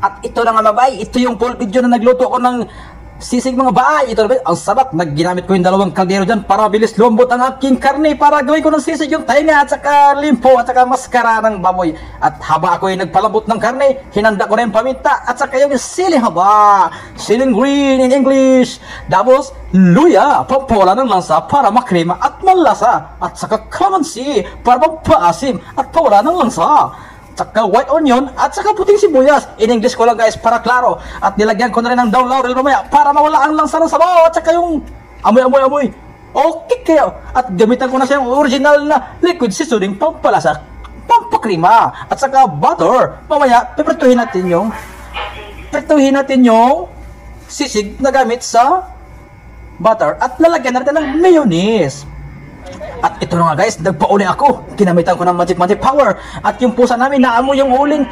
At ito na nga mabay, ito yung full video na nagluto ko ng sisig mga baay. Ito na ang sarap. Ginamit ko yung dalawang kaldero dyan para bilis lumbot ang aking karne para gawin ko ng sisig yung tainga at saka limpo at saka maskara ng baboy. At haba ako yung nagpalambot ng karne, hinanda ko na yung paminta at saka yung siling haba, siling green in English. Tapos luya, pampawala ng lansa para makrema at malasa. At saka calamansi para pampaasim at pawala ng lansa. Tsaka white onion at saka puting sibuyas. In English ko lang guys para klaro. At nilagyan ko na rin ng daw laurel mamaya para mawala ang lansa ng sabaw at saka yung amoy. Okay kayo. At gamitan ko na siyang original na liquid seasoning pampalasa, pampakrima at saka butter. Mamaya piprituhin natin yung sisig na gamit sa butter at lalagyan natin ng mayonnaise. At ito na nga guys, nagpa-uling ako. Ginamitan ko ng magic power. At yung pusa namin, naamoy yung uling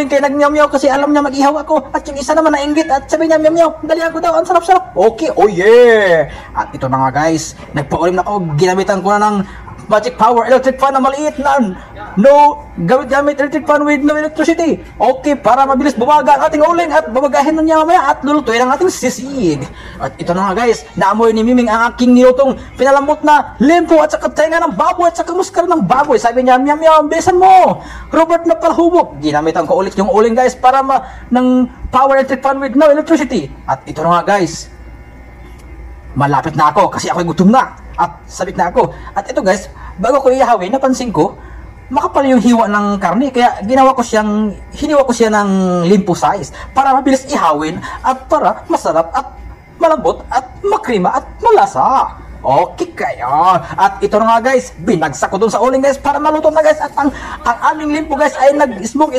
kaya nag-meow kasi alam niya mag-ihaw ako. At yung isa naman nainggit at sabi niya meow. Dalihan ko daw, ang sarap-sarap. Okay, oh yeah. At ito na nga guys, nagpa-uling na ako. Ginamitan ko na ng magic power electric fan na maliit na gamit electric fan with no electricity. Okay, para mabilis bumaga ang ating uling at babagahin na niya mamaya at lulutuin ang ating sisig. At ito na nga guys, naamoy ni Miming ang aking nilutong pinalambot na limpo at saka tainga ng baboy at saka muskara ng baboy. Sabi niya, meow, bilisan mo. Robert na palahubog. Ginamitan ko ulit yung uling guys para ng power electric fan with no electricity. At ito na nga guys, malapit na ako kasi ako'y gutom na at sabik na ako. At ito guys, bago ko ihawin, napansin ko makapal yung hiwa ng karne kaya hiniwa ko siya ng limpo size para mabilis ihawin at para masarap at malambot at makrima at malasa. Okay kayo. At ito na nga guys, binagsak ko dun sa uling guys para maluto na guys. At ang aming limpo guys ay nag-smoke.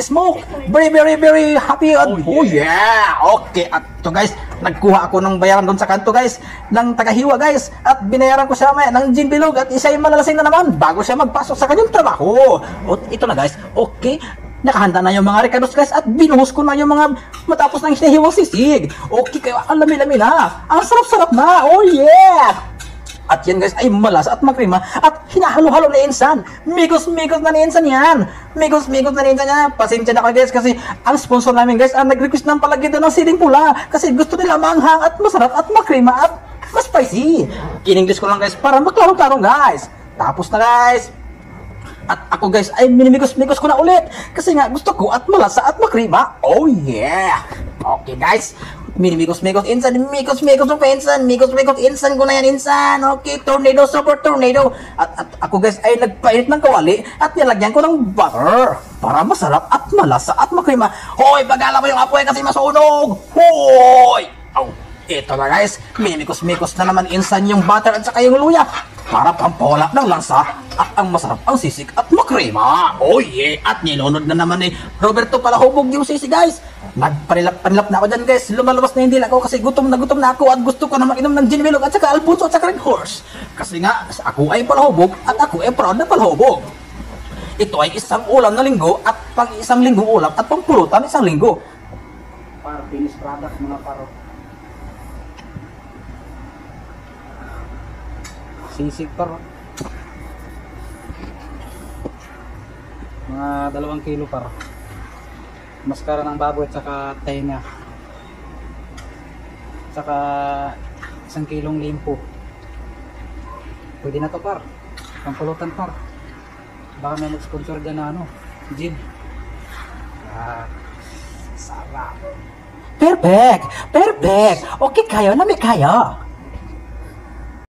Very happy. At oh yeah. Okay. At ito guys, nagkuha ako ng bayaran dun sa kanto guys ng tagahiwa guys. At binayaran ko siya ng gin bilog at isa yung malalasing na naman bago siya magpasok sa kanyang trabaho. At ito na guys, okay. Nakahanda na yung mga recados guys at binuhos ko na yung mga matapos ng hinihiwang sisig. Okay kayo, ang lami-lami na. Ang sarap-sarap na. Oh yeah. At yan guys ay malasa at makrima at hinahalo-halo na insan. Migos na ni insan yan. Migos na ni insan yan. Pasensya na kayo guys kasi ang sponsor namin guys ang nag-request ng palagyan ng siling pula kasi gusto nila manghang at masarap at makrima at mas spicy. In-English ko lang guys para maklaro-klaro guys. Tapos na guys. At ako guys ay minimigos ko na ulit kasi nga gusto ko at malasa at makrima. Oh yeah. Okay guys. Migos insan, migos insan ko na yan insan. Okay, tornado, super tornado. At ako guys ay nagpainit ng kawali at nilagyan ko ng butter para masarap at malasa at makrima. Hoy, pagala mo yung apoy kasi masunog. Hoy! Oh, ito na guys, migos na naman insan yung butter at saka yung luya para pampawala ng lansa at ang masarap ang sisig at makrima. Oh yeah, at ninunod na naman ni Roberto palahubog yung sisig guys. Nagpanilap na ako dyan guys. Lumalabas na hindi ako kasi gutom na ako at gusto ko na mag-inom ng gin bilog at saka Alfonso at saka Red Horse. Kasi nga ako ay palahubog at ako ay proud na palahubog. Ito ay isang ulam na linggo at pang isang linggong ulam at pangpulutan isang linggo. Para finish product mga paro. Sisig paro. Mga 2 kilo paro. Maskara ng baboy at saka tainga. Saka 1 kilong limpo. Pwede na to par. Pampulutan par. Baka may mag-sponsor dyan na gin. Sarap. Perfect. Okay kayo, nami kayo.